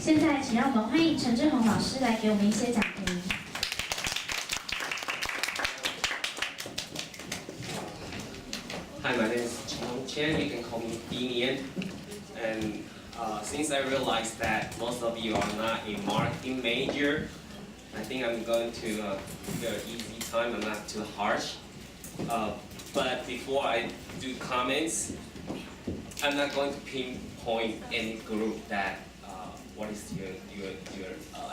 现在，请让我们欢迎陈志宏老师来给我们一些讲评。Hi, my name is Chen. You can call me Demian. And since I realized that most of you are not a marketing major, I think I'm going to give you an easy time. I'm not too harsh. But before I do comments, I'm not going to pinpoint any group that what is your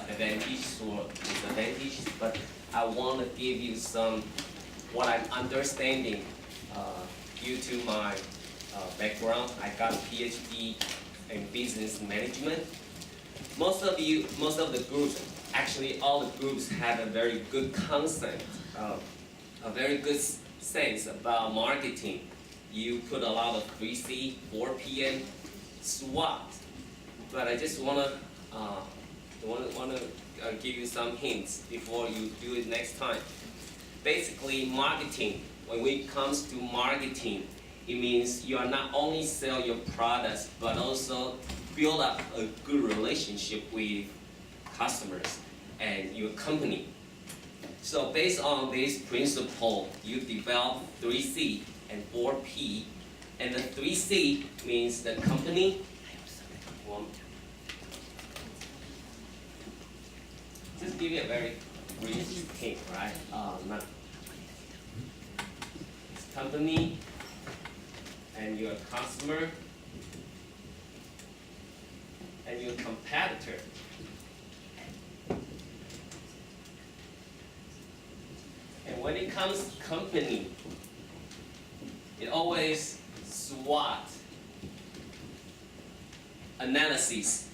advantage or disadvantage. But I want to give you some what I'm understanding. Due to my background, I got a PhD in business management. Most of the groups, actually all the groups have a very good concept, a very good sense about marketing. You put a lot of 3C, 4P, and SWOT. But I just wanna give you some hints before you do it next time. Basically, marketing. When it comes to marketing, it means you are not only sell your products, but also build up a good relationship with customers and your company. So based on this principle, you develop 3C and 4P. And the 3C means the company. Just give you a very brief hint, right? Company and your customer and your competitor. And when it comes to company, it always SWOT analysis.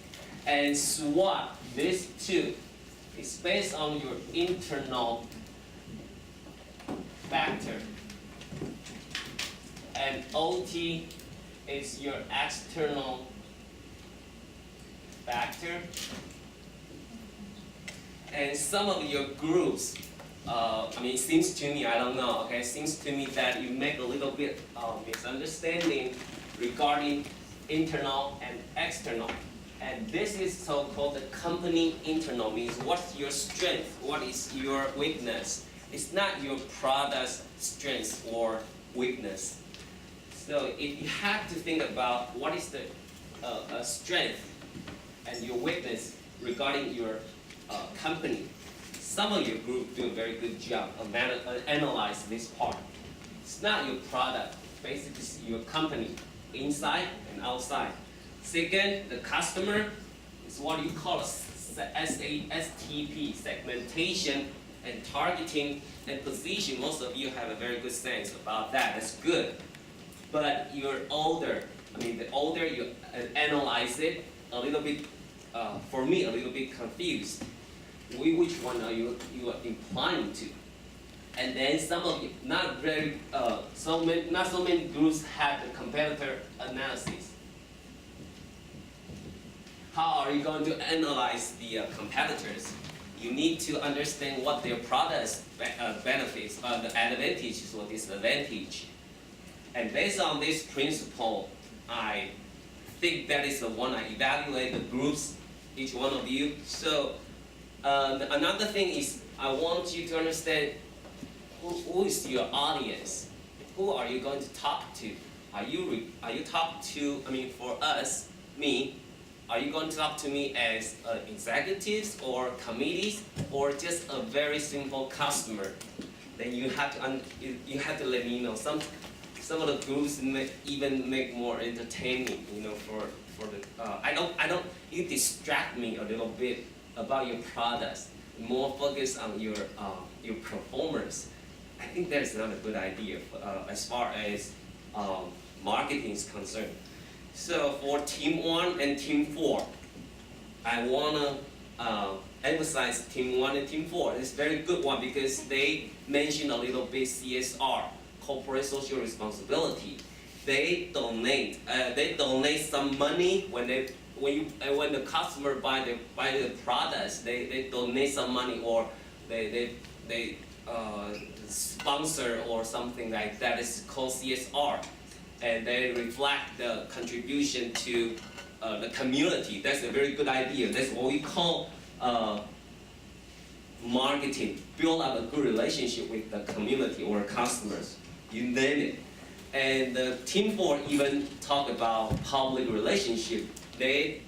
And SWOT, this too, is based on your internal factor. And OT is your external factor. And some of your groups, it seems to me, I don't know, okay, it seems to me that you make a little bit of misunderstanding regarding internal and external. And this is so-called the company internal, means what's your strength, what is your weakness. It's not your product's strength or weakness. So if you have to think about what is the strength and your weakness regarding your company, some of your group do a very good job of analyze this part. It's not your product, basically it's your company, inside and outside. Second, the customer is what you call STP, segmentation and targeting and position. Most of you have a very good sense about that. That's good. But the older you analyze it, a little bit, for me, a little bit confused. Which one are you implying to? And then some of you, not so many groups have the competitor analysis. How are you going to analyze the competitors? You need to understand what their products benefits, the advantages or disadvantage. And based on this principle, I think that is the one I evaluate the groups, each one of you. So another thing is I want you to understand who is your audience. Who are you going to talk to? Are you talk to, for us, me, are you going to talk to me as executives or committees or just a very simple customer? Then you have to let me know. Some of the groups even make more entertaining, for the, you distract me a little bit about your products, more focus on your performance. I think that's not a good idea as far as marketing is concerned. So for Team 1 and Team 4, I want to emphasize Team 1 and Team 4. It's a very good one because they mention a little bit CSR, corporate social responsibility. They donate some money when the customer buy the products. They donate some money or they sponsor or something like that. It's called CSR. And they reflect the contribution to the community. That's a very good idea. That's what we call marketing. Build up a good relationship with the community or customers. You name it. And Team 4 even talk about public relationship. They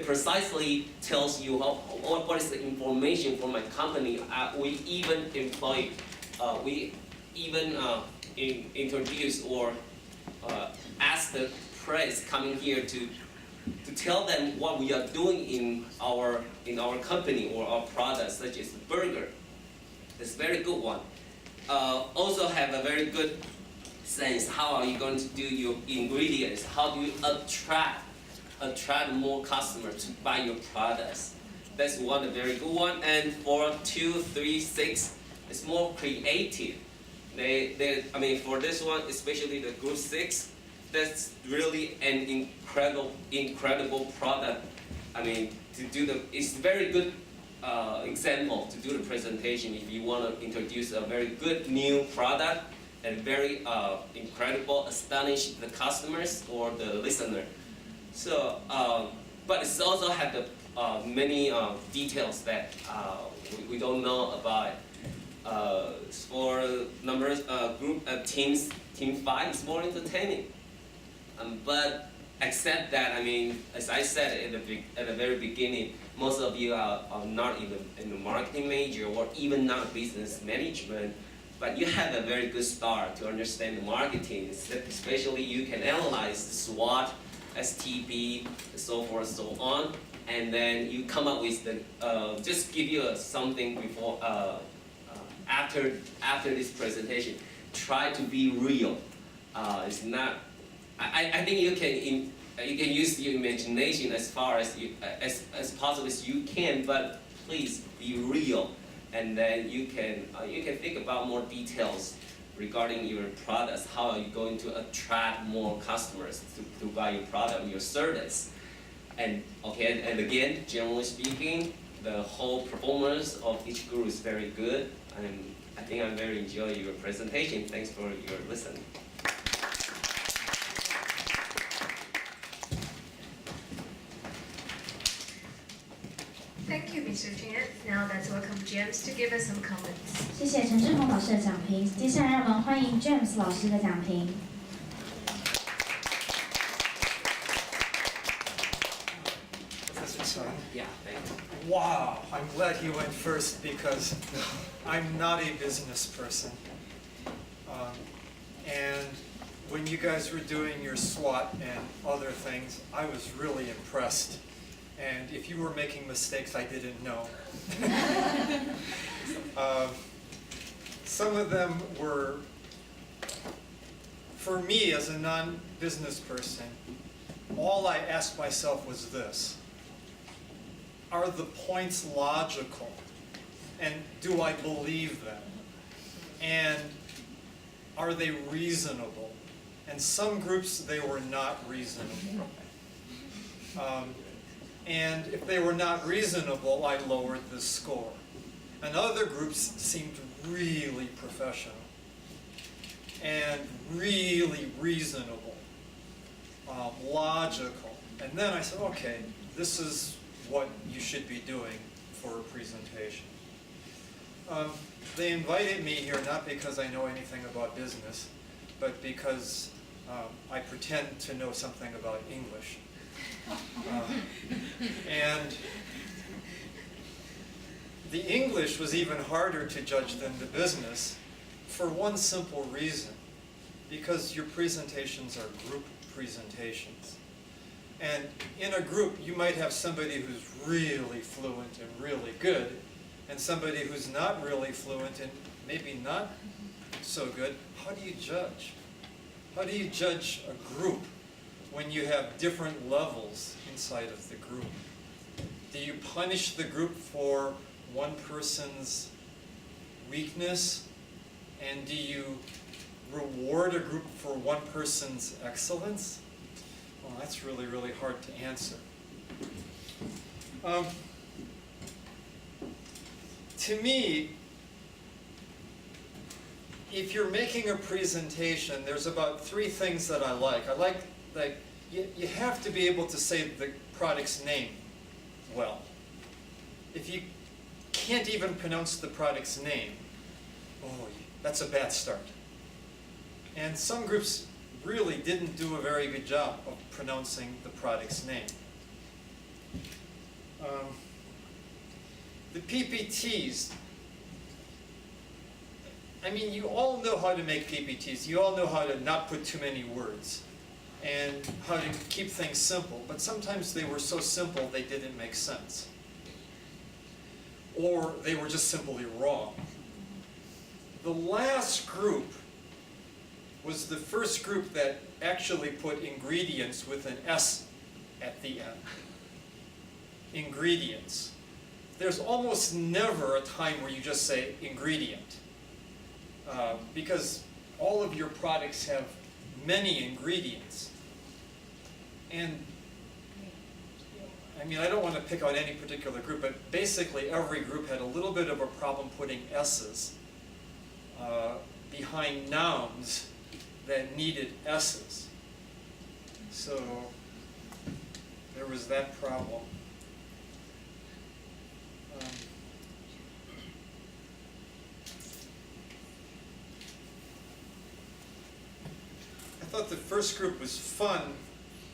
precisely tells you what is the information for my company. We even employ, introduce or ask the press coming here to tell them what we are doing in our company or our products, such as the burger. It's a very good one. Also have a very good sense. How are you going to do your ingredients? How do you attract more customers to buy your products? That's one a very good one. And for 2, 3, 6, it's more creative. For this one, especially the group 6, that's really an incredible product. It's a very good example to do the presentation if you want to introduce a very good new product and very incredible, astonish the customers or the listener. So, but it's also have the many details that we don't know about. For numbers, teams, Team 5 is more entertaining. But except that, as I said at the very beginning, most of you are not in the marketing major or even not business management, but you have a very good start to understand the marketing. Especially you can analyze the SWOT, STP, so forth, so on, and then you come up with the just give you something before after this presentation. Try to be real. It's not. I think you can use your imagination as far as possible as you can, but please be real, and then you can think about more details regarding your products. How are you going to attract more customers to buy your product or your service? And again, generally speaking, the whole performance of each group is very good, and I think I very enjoy your presentation. Thanks for your listening. Thank you, Mr. Chen. Now let's welcome James to give us some comments. 谢谢陈志宏老师的讲评。接下来让我们欢迎 James 老师的讲评。Yeah, thank you. Wow, I'm glad he went first because I'm not a business person. And when you guys were doing your SWOT and other things, I was really impressed. And if you were making mistakes, I didn't know. Some of them were, for me as a non-business person, all I asked myself was this: are the points logical? And do I believe them? And are they reasonable? And some groups, they were not reasonable. And if they were not reasonable, I lowered the score. And other groups seemed really professional and really reasonable, logical. And then I said, okay, this is what you should be doing for a presentation. They invited me here not because I know anything about business, but because I pretend to know something about English. And the English was even harder to judge than the business for one simple reason: because your presentations are group presentations. And in a group, you might have somebody who's really fluent and really good, and somebody who's not really fluent and maybe not so good. How do you judge? How do you judge a group when you have different levels inside of the group? Do you punish the group for one person's weakness? And do you reward a group for one person's excellence? Well, that's really, really hard to answer. To me, if you're making a presentation, there's about 3 things that I like. I like you have to be able to say the product's name well. If you can't even pronounce the product's name, oh, that's a bad start. And some groups really didn't do a very good job of pronouncing the product's name. The PPTs, I mean, you all know how to make PPTs. You all know how to not put too many words and how to keep things simple. But sometimes they were so simple they didn't make sense. Or they were just simply wrong. The last group was the first group that actually put ingredients with an S at the end. Ingredients. There's almost never a time where you just say ingredient. Because all of your products have many ingredients. And I mean, I don't want to pick out any particular group, but basically every group had a little bit of a problem putting S's behind nouns that needed S's. So there was that problem. I thought the first group was fun,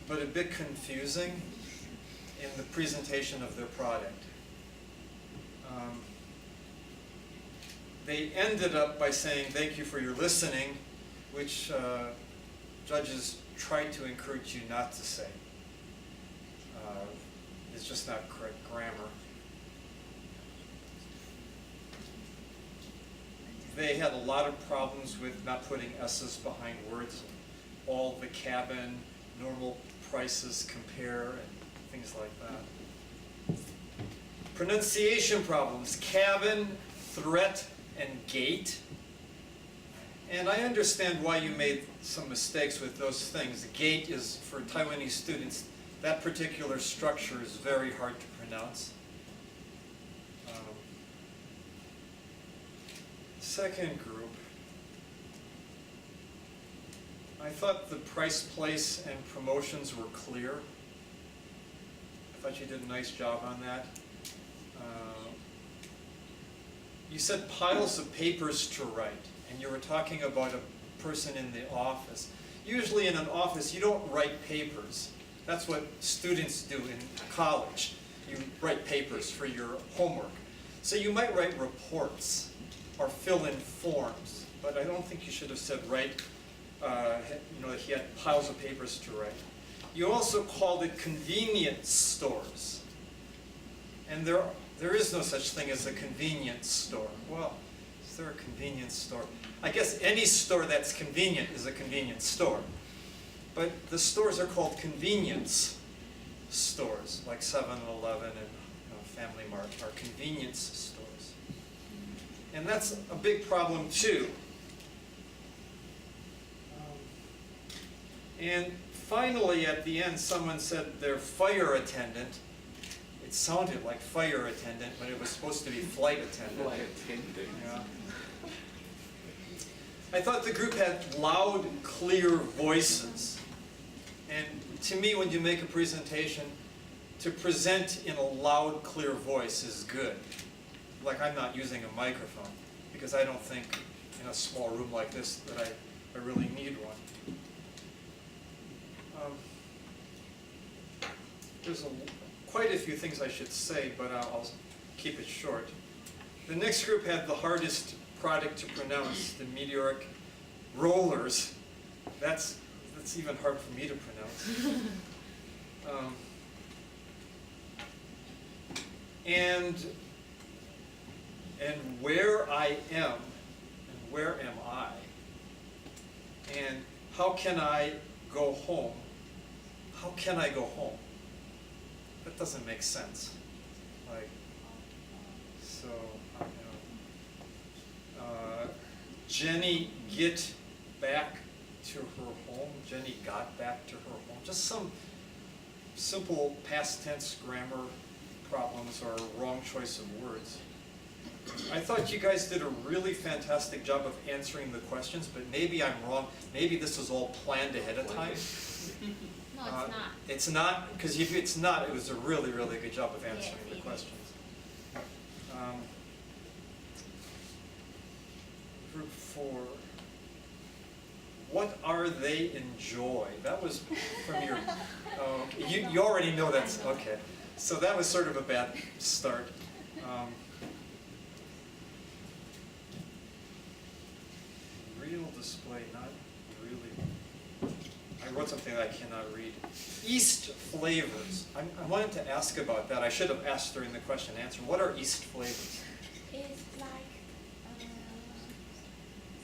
but a bit confusing in the presentation of their product. They ended up by saying, "Thank you for your listening," which judges try to encourage you not to say. It's just not correct grammar. They had a lot of problems with not putting S's behind words. All the cabin, normal prices compare, and things like that. Pronunciation problems, cabin, threat, and gate. And I understand why you made some mistakes with those things. Gate is, for Taiwanese students, that particular structure is very hard to pronounce. Second group, I thought the price, place, and promotions were clear. I thought you did a nice job on that. You said piles of papers to write, and you were talking about a person in the office. Usually in an office, you don't write papers. That's what students do in college. You write papers for your homework. So you might write reports or fill in forms, but I don't think you should have said write, that he had piles of papers to write. You also called it convenience stores. And there is no such thing as a convenience store. Well, is there a convenience store? I guess any store that's convenient is a convenience store. But the stores are called convenience stores, like 7-Eleven and Family Mart are convenience stores. And that's a big problem too. And finally, at the end, someone said their fire attendant. It sounded like fire attendant, but it was supposed to be flight attendant. Flight attendant. Yeah. I thought the group had loud, clear voices. And to me, when you make a presentation, to present in a loud, clear voice is good. Like I'm not using a microphone, because I don't think in a small room like this that I really need one. There's quite a few things I should say, but I'll keep it short. The next group had the hardest product to pronounce, the meteoric rollers. That's even hard for me to pronounce. And where I am, and where am I, and how can I go home? How can I go home? That doesn't make sense. Like, so, Jenny get back to her home. Jenny got back to her home. Just some simple past tense grammar problems or wrong choice of words. I thought you guys did a really fantastic job of answering the questions, but maybe I'm wrong. Maybe this was all planned ahead of time. No, it's not. It's not, because if it's not, it was a really, really good job of answering Yes, the it questions. Group 4. What are they enjoy? That was from your, you already know that's, okay. So that was sort of a bad start. Real display, not really. I wrote something that I cannot read. East flavors. I wanted to ask about that. I should have asked during the question and answer. What are East flavors? It's like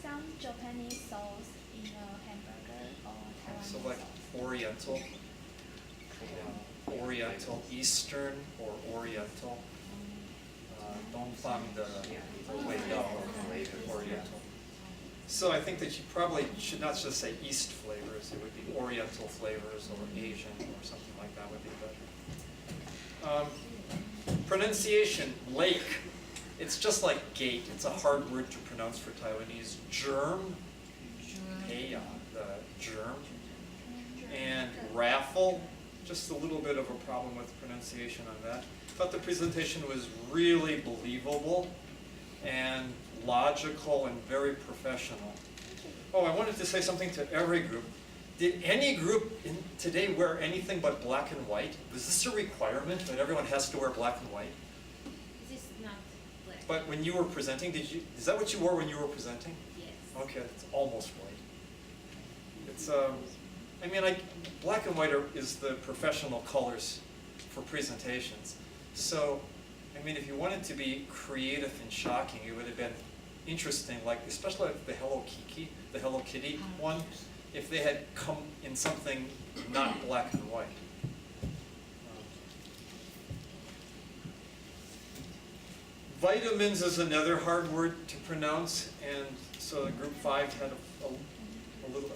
some Japanese sauce in a hamburger or Taiwanese So like sauce. Oriental, Oriental, Eastern or Oriental. Dongfang the Oriental. So I think that you probably should not just say East flavors. It would be Oriental flavors or Asian or something like that would be better. Pronunciation, lake. It's just like gate. It's a hard word to pronounce for Taiwanese. Germ, the germ. And raffle, just a little bit of a problem with pronunciation on that. Thought the presentation was really believable and logical and very professional. Oh, I wanted to say something to every group. Did any group today wear anything but black and white? Was this a requirement that everyone has to wear black and white? This is not black. But when you were presenting, is that what you wore when you were presenting? Yes. Okay, it's almost white. It's, I mean, black and white is the professional colors for presentations. So, I mean, if you wanted to be creative and shocking, it would have been interesting, like, especially like the Hello Kitty one, if they had come in something not black and white. Vitamins is another hard word to pronounce, and so the group 5 had a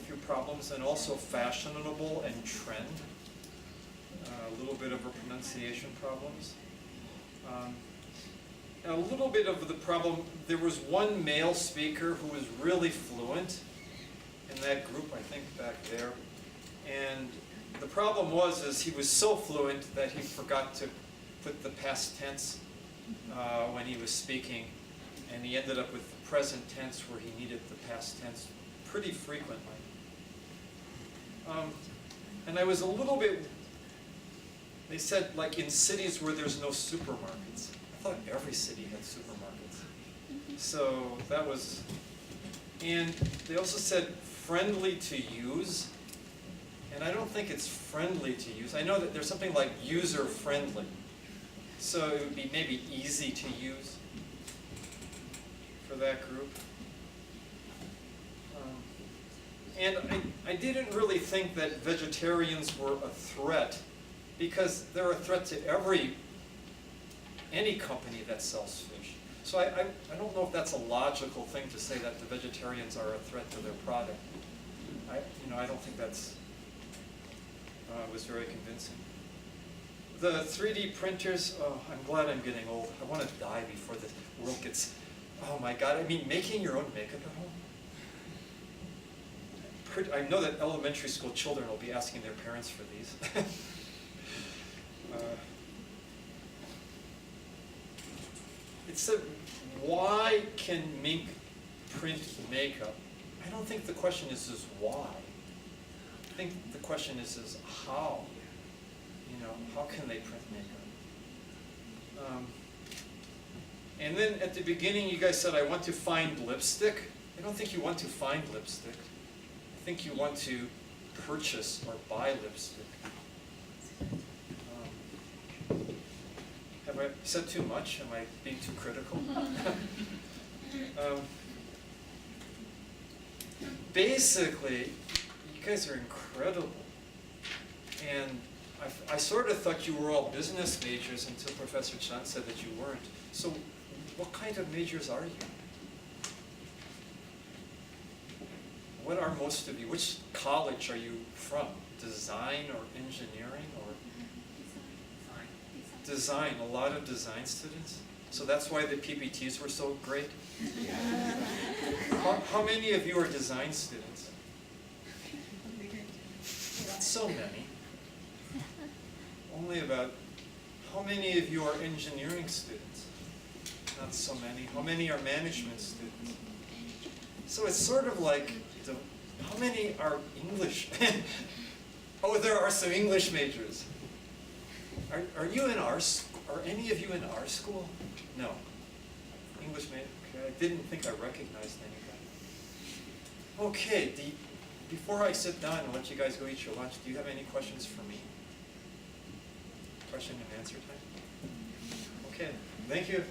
few problems, and also fashionable and trend, a little bit of a pronunciation problems. And a little bit of the problem, there was one male speaker who was really fluent in that group, I think back there, and the problem is he was so fluent that he forgot to put the past tense when he was speaking, and he ended up with the present tense where he needed the past tense pretty frequently. And I was a little bit, they said like in cities where there's no supermarkets. I thought every city had supermarkets. So that was, and they also said friendly to use, and I don't think it's friendly to use. I know that there's something like user friendly. So it would be maybe easy to use for that group. And I didn't really think that vegetarians were a threat, because they're a threat to any company that sells fish. So I don't know if that's a logical thing to say that the vegetarians are a threat to their product. I don't think that's was very convincing. The 3D printers, oh, I'm glad I'm getting old. I want to die before the world gets, oh my God, I mean, making your own makeup at home. I know that elementary school children will be asking their parents for these. It said, why can mink print makeup? I don't think the question is why. I think the question is how. How can they print makeup? And then at the beginning you guys said, I want to find lipstick. I don't think you want to find lipstick. I think you want to purchase or buy lipstick. Have I said too much? Am I being too critical? Basically, you guys are incredible. And I sort of thought you were all business majors until Professor Chan said that you weren't. So what kind of majors are you? What are most of you? Which college are you from? Design or engineering or? Design, a lot of design students. So that's why the PPTs were so great. How many of you are design students? Not so many. only about, how many of you are engineering students? Not so many. How many are management students? So it's sort of like, how many are English? Oh, there are some English majors. Are you in our, are any of you in our school? No. English major, okay, I didn't think I recognized anybody. Okay, before I sit down and let you guys go eat your lunch, do you have any questions for me? Question and answer time? Okay, thank you.